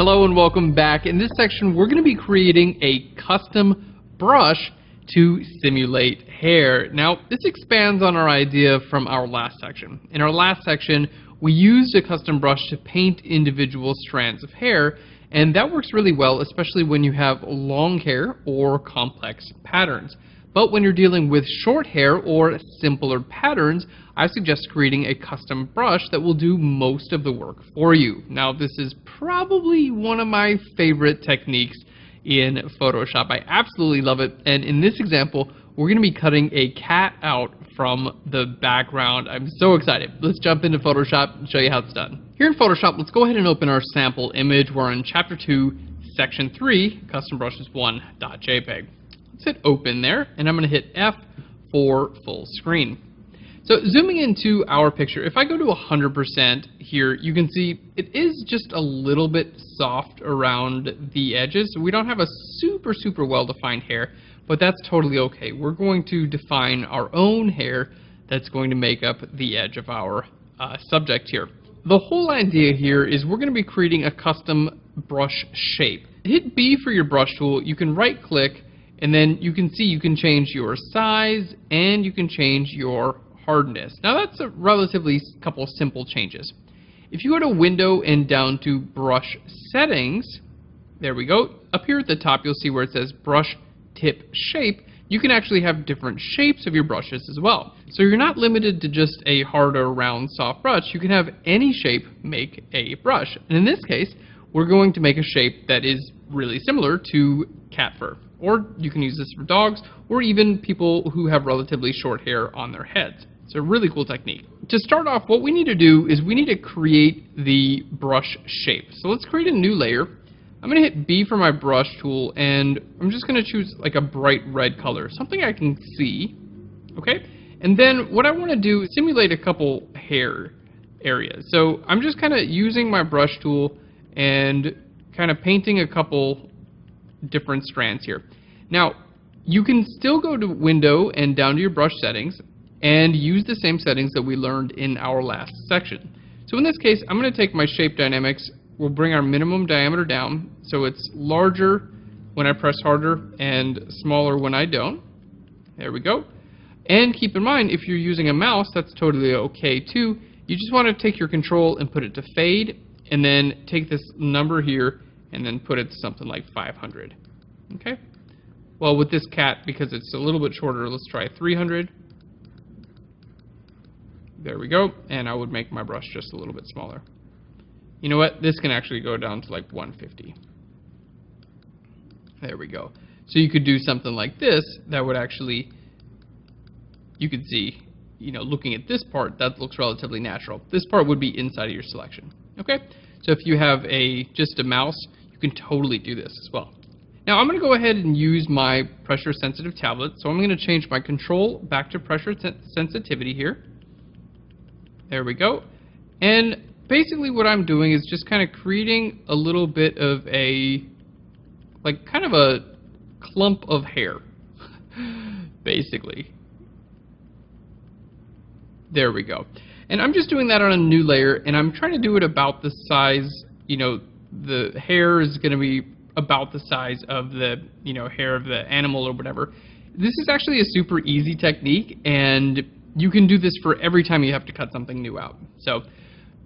Hello and welcome back. In this section, we're going to be creating a custom brush to simulate hair. Now, this expands on our idea from our last section. In our last section, we used a custom brush to paint individual strands of hair, and that works really well, especially when you have long hair or complex patterns. But when you're dealing with short hair or simpler patterns, I suggest creating a custom brush that will do most of the work for you. Now, this is probably one of my favorite techniques in Photoshop. I absolutely love it. And in this example, we're going to be cutting a cat out from the background. I'm so excited. Let's jump into Photoshop and show you how it's done. Here in Photoshop, let's go ahead and open our sample image. We're in Chapter 2, Section 3, Custom Brushes 1.jpg. Let's hit open there, and I'm going to hit F for full screen. So zooming into our picture, if I go to 100% here, you can see it is just a little bit soft around the edges. So we don't have a super well-defined hair, but that's totally okay. We're going to define our own hair that's going to make up the edge of our subject here. The whole idea here is we're going to be creating a custom brush shape. Hit B for your brush tool. You can right-click, and then you can see you can change your size and you can change your hardness. Now that's a relatively couple simple changes. If you go to Window and down to Brush Settings, there we go. Up here at the top you'll see where it says Brush Tip Shape. You can actually have different shapes of your brushes as well. So you're not limited to just a harder, round, soft brush. You can have any shape make a brush. And in this case, we're going to make a shape that is really similar to cat fur. Or you can use this for dogs, or even people who have relatively short hair on their heads. It's a really cool technique. To start off, what we need to do is we need to create the brush shape. So let's create a new layer. I'm going to hit B for my brush tool, and I'm just going to choose like a bright red color, something I can see. Okay? And then what I want to do is simulate a couple hair areas. So I'm just kind of using my brush tool and kind of painting a couple different strands here. Now, you can still go to Window and down to your brush settings and use the same settings that we learned in our last section. So in this case, I'm going to take my shape dynamics. We'll bring our minimum diameter down so it's larger when I press harder and smaller when I don't. There we go. And keep in mind, if you're using a mouse, that's totally okay too. You just want to take your control and put it to fade, and then take this number here and then put it to something like 500. Okay? Well, with this cat, because it's a little bit shorter, let's try 300. There we go. And I would make my brush just a little bit smaller. You know what? This can actually go down to like 150. There we go. So you could do something like this that would actually, you could see, you know, looking at this part, that looks relatively natural. This part would be inside of your selection. Okay? So if you have just a mouse, you can totally do this as well. Now I'm going to go ahead and use my pressure sensitive tablet. So I'm going to change my control back to pressure sensitivity here. There we go. And basically what I'm doing is just kind of creating a little bit of a, like kind of a clump of hair, basically. There we go. And I'm just doing that on a new layer, and I'm trying to do it about the size, you know, the hair is going to be about the size of the, you know, hair of the animal or whatever. This is actually a super easy technique, and you can do this for every time you have to cut something new out. So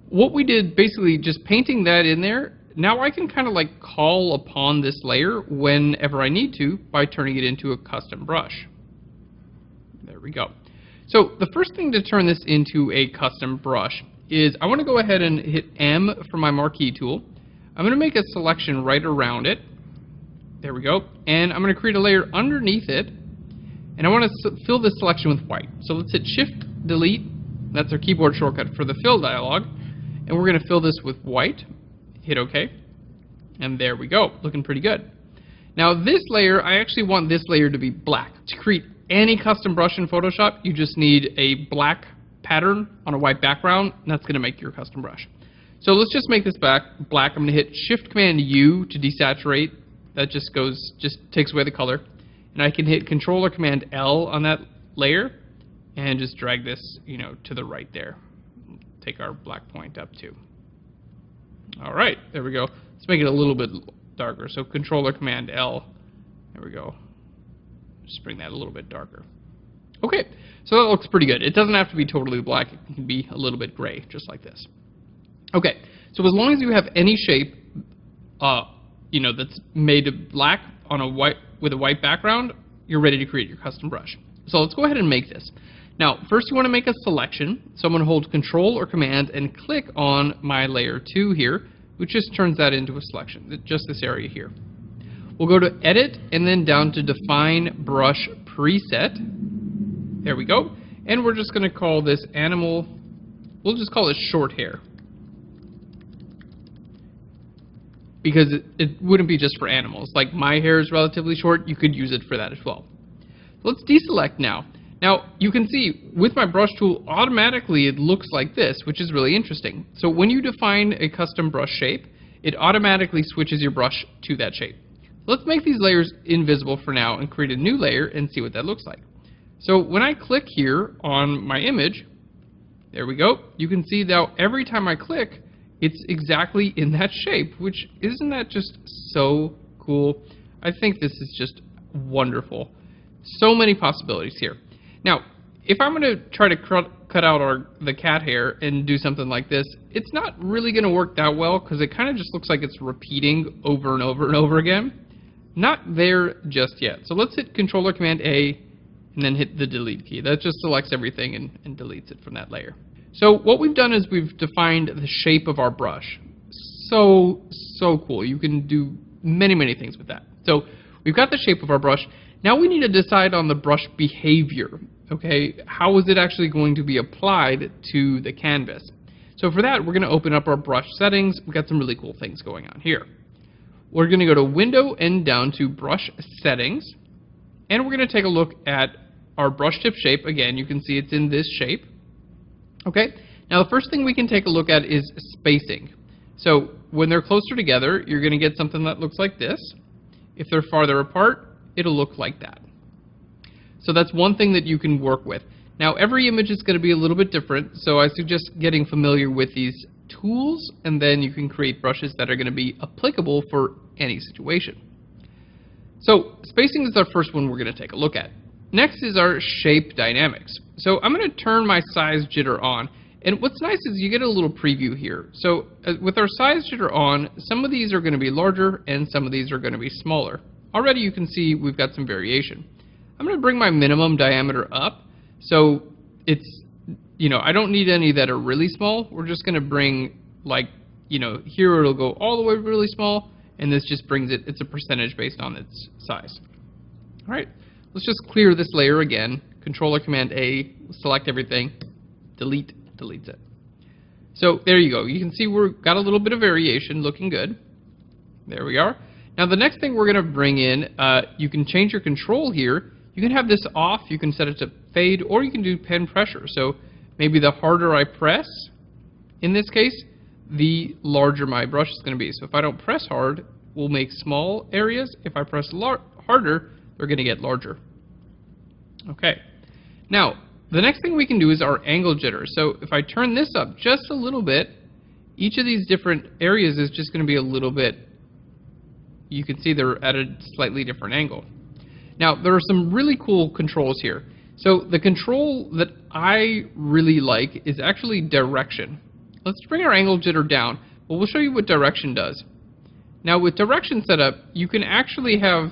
what we did, basically just painting that in there, now I can kind of like call upon this layer whenever I need to by turning it into a custom brush. There we go. So the first thing to turn this into a custom brush is I want to go ahead and hit M for my marquee tool. I'm going to make a selection right around it. There we go. And I'm going to create a layer underneath it. And I want to fill this selection with white. So let's hit Shift Delete. That's our keyboard shortcut for the fill dialog. And we're going to fill this with white. Hit OK. And there we go. Looking pretty good. Now this layer, I actually want this layer to be black. To create any custom brush in Photoshop, you just need a black pattern on a white background, and that's going to make your custom brush. So let's just make this black. I'm going to hit Shift Command U to desaturate. That just takes away the color. And I can hit Control or Command L on that layer and just drag this, you know, to the right there. Take our black point up too. All right, there we go. Let's make it a little bit darker. So Control or Command L. There we go. Just bring that a little bit darker. Okay, so that looks pretty good. It doesn't have to be totally black. It can be a little bit gray, just like this. Okay, so as long as you have any shape, that's made of black on a white with a white background, you're ready to create your custom brush. So let's go ahead and make this. Now, first you want to make a selection. So I'm going to hold Control or Command and click on my layer 2 here, which just turns that into a selection, just this area here. We'll go to Edit and then down to Define Brush Preset. There we go. And we're just going to call this animal, we'll just call it short hair. Because it wouldn't be just for animals. Like my hair is relatively short, you could use it for that as well. Let's deselect now. Now, you can see with my brush tool, automatically it looks like this, which is really interesting. So when you define a custom brush shape, it automatically switches your brush to that shape. Let's make these layers invisible for now and create a new layer and see what that looks like. So when I click here on my image, there we go. You can see now every time I click, it's exactly in that shape, which isn't that just so cool? I think this is just wonderful. So many possibilities here. Now, if I'm going to try to cut out the cat hair and do something like this, it's not really going to work that well because it kind of just looks like it's repeating over and over and over again. Not there just yet. So let's hit Control or Command A and then hit the delete key. That just selects everything and deletes it from that layer. So what we've done is we've defined the shape of our brush. So cool. You can do many things with that. So we've got the shape of our brush. Now we need to decide on the brush behavior. Okay, how is it actually going to be applied to the canvas? So for that, we're going to open up our brush settings. We've got some really cool things going on here. We're going to go to Window and down to Brush Settings. And we're going to take a look at our brush tip shape. Again, you can see it's in this shape. Okay, now the first thing we can take a look at is spacing. So when they're closer together, you're going to get something that looks like this. If they're farther apart, it'll look like that. So that's one thing that you can work with. Now every image is going to be a little bit different, so I suggest getting familiar with these tools, and then you can create brushes that are going to be applicable for any situation. So spacing is our first one we're going to take a look at. Next is our shape dynamics. So I'm going to turn my size jitter on, and what's nice is you get a little preview here. So with our size jitter on, some of these are going to be larger and some of these are going to be smaller. Already you can see we've got some variation. I'm going to bring my minimum diameter up, so it's, I don't need any that are really small. We're just going to bring, like, here it'll go all the way really small, and this just brings it, it's a percentage based on its size. All right, let's just clear this layer again. Control or Command A, select everything, deletes it. So there you go. You can see we've got a little bit of variation, looking good. There we are. Now the next thing we're going to bring in, you can change your control here. You can have this off, you can set it to fade, or you can do pen pressure. So maybe the harder I press, in this case, the larger my brush is going to be. So if I don't press hard, we'll make small areas. If I press harder, they're going to get larger. Okay. Now, the next thing we can do is our angle jitter. So if I turn this up just a little bit, each of these different areas is just going to be a little bit, you can see they're at a slightly different angle. Now, there are some really cool controls here. So the control that I really like is actually direction. Let's bring our angle jitter down, but we'll show you what direction does. Now with direction set up, you can actually have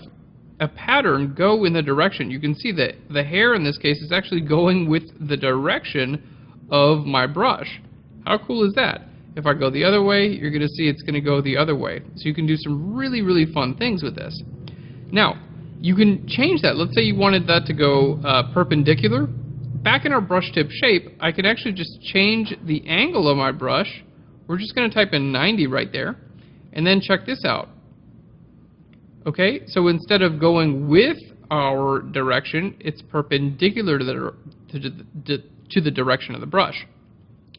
a pattern go in the direction. You can see that the hair in this case is actually going with the direction of my brush. How cool is that? If I go the other way, you're going to see it's going to go the other way. So you can do some really fun things with this. Now, you can change that. Let's say you wanted that to go perpendicular. Back in our brush tip shape, I can actually just change the angle of my brush. We're just going to type in 90 right there. And then check this out. Okay, so instead of going with our direction, it's perpendicular to the direction of the brush.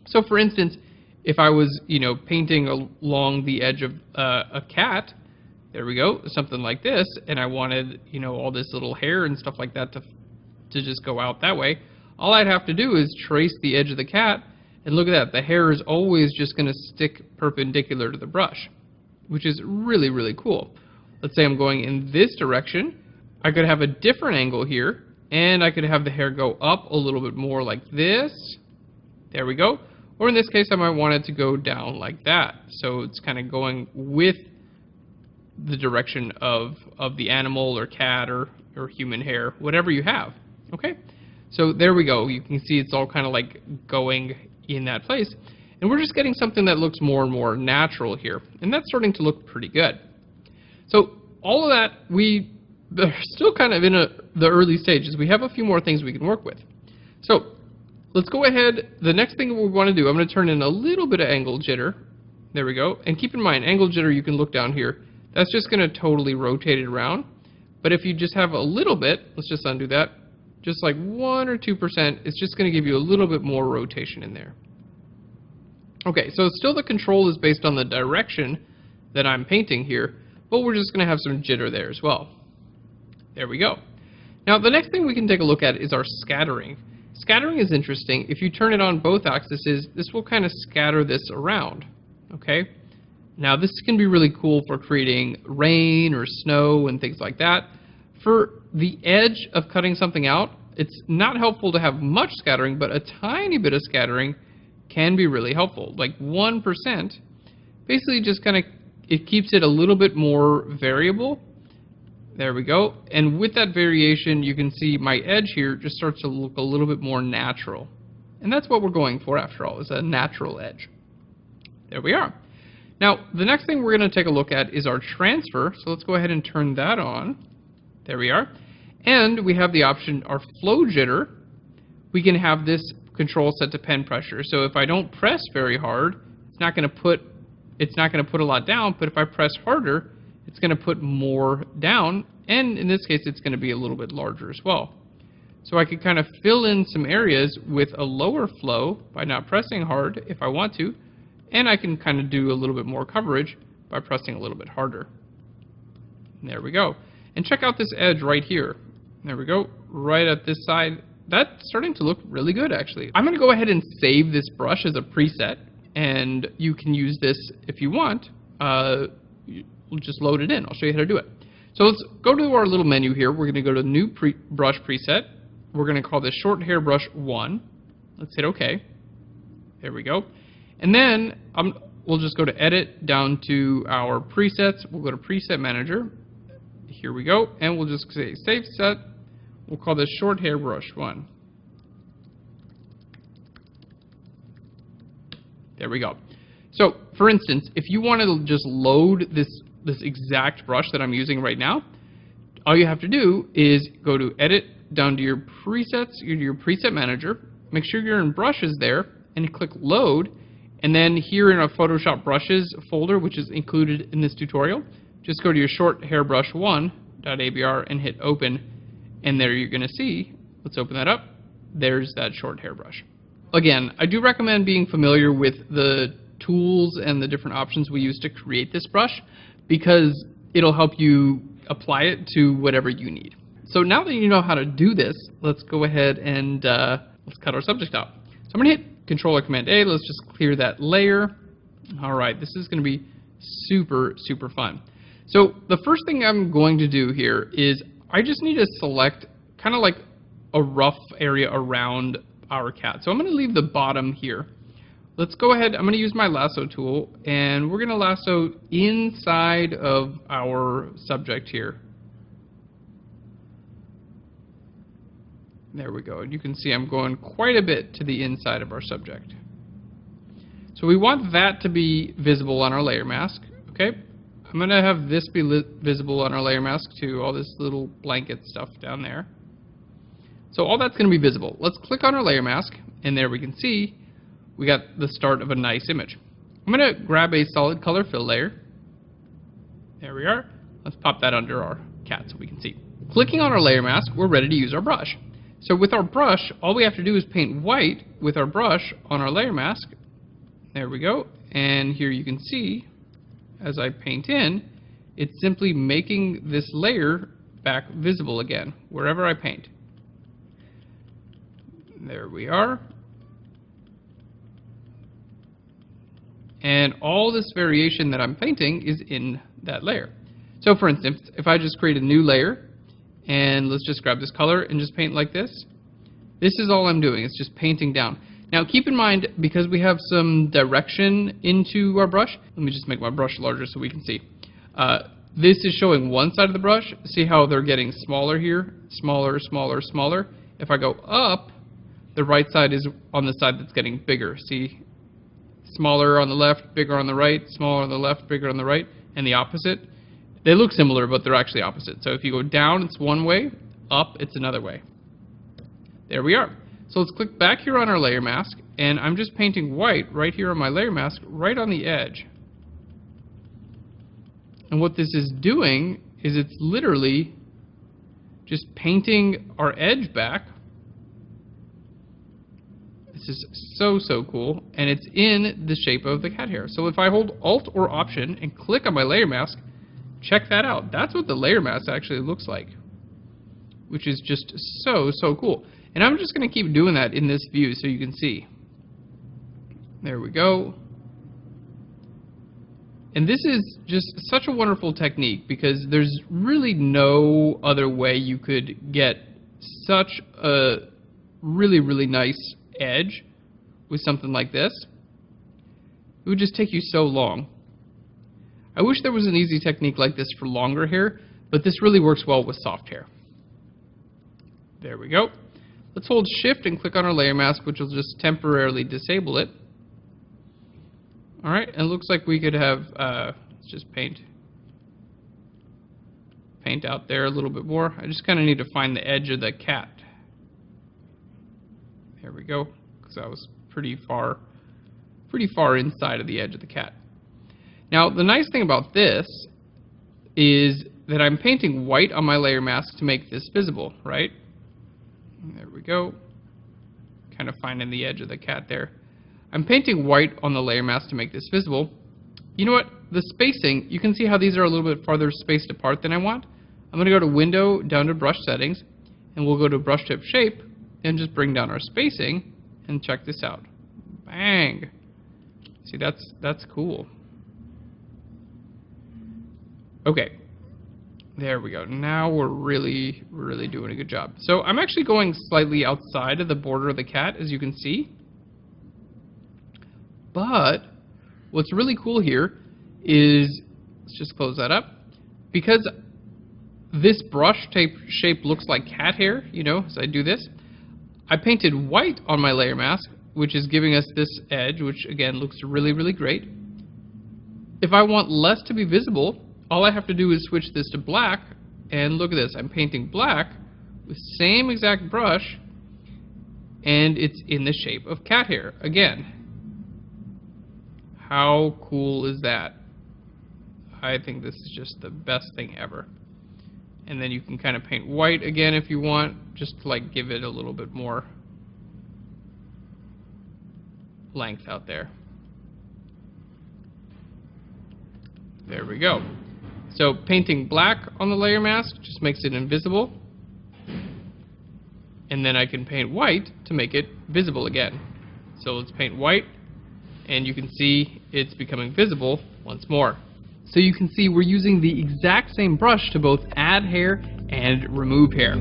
So for instance, if I was, painting along the edge of a cat, there we go, something like this, and I wanted, all this little hair and stuff like that to just go out that way, all I'd have to do is trace the edge of the cat And look at that, the hair is always just going to stick perpendicular to the brush, which is really, really cool. Let's say I'm going in this direction. I could have a different angle here, and I could have the hair go up a little bit more like this. There we go. Or in this case, I might want it to go down like that. So it's kind of going with the direction of the animal or cat or human hair, whatever you have. Okay? So there we go. You can see it's all kind of like going in that place. And we're just getting something that looks more and more natural here. And that's starting to look pretty good. So all of that, they're still kind of in the early stages. We have a few more things we can work with. So let's go ahead. The next thing we want to do, I'm going to turn in a little bit of angle jitter. There we go. And keep in mind, angle jitter, you can look down here. That's just going to totally rotate it around. But if you just have a little bit, let's just undo that. Just like 1 or 2%, it's just going to give you a little bit more rotation in there. Okay, so still the control is based on the direction that I'm painting here, but we're just going to have some jitter there as well. There we go. Now the next thing we can take a look at is our scattering. Scattering is interesting. If you turn it on both axes, this will kind of scatter this around. Okay? Now this can be really cool for creating rain or snow and things like that. For the edge of cutting something out, it's not helpful to have much scattering, but a tiny bit of scattering can be really helpful. Like 1%, basically just kind of, it keeps it a little bit more variable. There we go. And with that variation, you can see my edge here just starts to look a little bit more natural. And that's what we're going for after all, is a natural edge. There we are. Now, the next thing we're going to take a look at is our transfer. So let's go ahead and turn that on. There we are. And we have the option, our flow jitter. We can have this control set to pen pressure. So if I don't press very hard, it's not going to put a lot down, but if I press harder, it's going to put more down, and in this case it's going to be a little bit larger as well. So I could kind of fill in some areas with a lower flow by not pressing hard if I want to, and I can kind of do a little bit more coverage by pressing a little bit harder. And there we go. And check out this edge right here. There we go, right at this side. That's starting to look really good actually. I'm going to go ahead and save this brush as a preset, and you can use this if you want. We'll just load it in. I'll show you how to do it. So let's go to our little menu here. We're going to go to New Brush Preset. We're going to call this Short Hair Brush 1. Let's hit OK. There we go. And then we'll just go to Edit, down to our presets. We'll go to Preset Manager. Here we go. And we'll just say Save Set. We'll call this Short Hair Brush 1. There we go. So, for instance, if you want to just load this exact brush that I'm using right now, all you have to do is go to Edit, down to your presets, your preset manager, make sure you're in brushes there, and click Load, and then here in our Photoshop Brushes folder, which is included in this tutorial, just go to your Short Hair Brush 1.abr and hit Open, and there you're going to see, let's open that up, there's that short hairbrush. Again, I do recommend being familiar with the tools and the different options we use to create this brush, because it'll help you apply it to whatever you need. So now that you know how to do this, let's go ahead and let's cut our subject out. So I'm going to hit Control or Command A. Let's just clear that layer. All right, this is going to be super, super fun. So the first thing I'm going to do here is I just need to select kind of like a rough area around our cat. So I'm going to leave the bottom here. Let's go ahead, I'm going to use my lasso tool, and we're going to lasso inside of our subject here. There we go. And you can see I'm going quite a bit to the inside of our subject. So we want that to be visible on our layer mask. Okay. I'm going to have this be visible on our layer mask too, all this little blanket stuff down there. So all that's going to be visible. Let's click on our layer mask, and there we can see we got the start of a nice image. I'm going to grab a solid color fill layer. There we are. Let's pop that under our cat so we can see. Clicking on our layer mask, we're ready to use our brush. So with our brush, all we have to do is paint white with our brush on our layer mask. There we go. And here you can see, as I paint in, it's simply making this layer back visible again, wherever I paint. There we are. And all this variation that I'm painting is in that layer. So for instance, if I just create a new layer, and let's just grab this color and just paint like this, this is all I'm doing. It's just painting down. Now keep in mind, because we have some direction into our brush, let me just make my brush larger so we can see. This is showing one side of the brush. See how they're getting smaller here? Smaller, smaller, smaller. If I go up, the right side is on the side that's getting bigger. See? Smaller on the left, bigger on the right, smaller on the left, bigger on the right, and the opposite. They look similar, but they're actually opposite. So if you go down, it's one way, up, it's another way. There we are. So let's click back here on our layer mask, and I'm just painting white right here on my layer mask, right on the edge. And what this is doing is it's literally just painting our edge back. This is so cool, and it's in the shape of the cat hair. So if I hold Alt or Option and click on my layer mask, check that out. That's what the layer mask actually looks like, which is just so cool. And I'm just going to keep doing that in this view so you can see. There we go. And this is just such a wonderful technique because there's really no other way you could get such a really nice edge with something like this. It would just take you so long. I wish there was an easy technique like this for longer hair, but this really works well with soft hair. There we go. Let's hold Shift and click on our layer mask, which will just temporarily disable it. Alright, and it looks like we could have, let's just paint out there a little bit more. I just kind of need to find the edge of the cat. There we go, because that was pretty far inside of the edge of the cat. Now, the nice thing about this is that I'm painting white on my layer mask to make this visible, right? There we go. Kind of finding the edge of the cat there. I'm painting white on the layer mask to make this visible. You know what? The spacing, you can see how these are a little bit farther spaced apart than I want. I'm going to go to Window, down to Brush Settings, and we'll go to Brush Tip Shape, and just bring down our spacing, and check this out. Bang! See, that's cool. Okay. There we go. Now we're really doing a good job. So I'm actually going slightly outside of the border of the cat, as you can see. But what's really cool here is, let's just close that up, because this brush shape looks like cat hair, you know, as I do this, I painted white on my layer mask, which is giving us this edge, which again looks really great. If I want less to be visible, all I have to do is switch this to black, and look at this, I'm painting black with same exact brush, and it's in the shape of cat hair again. How cool is that? I think this is just the best thing ever. And then you can kind of paint white again if you want, just to like give it a little bit more length out there. There we go. So painting black on the layer mask just makes it invisible. And then I can paint white to make it visible again. So let's paint white, and you can see it's becoming visible once more. So you can see we're using the exact same brush to both add hair and remove hair.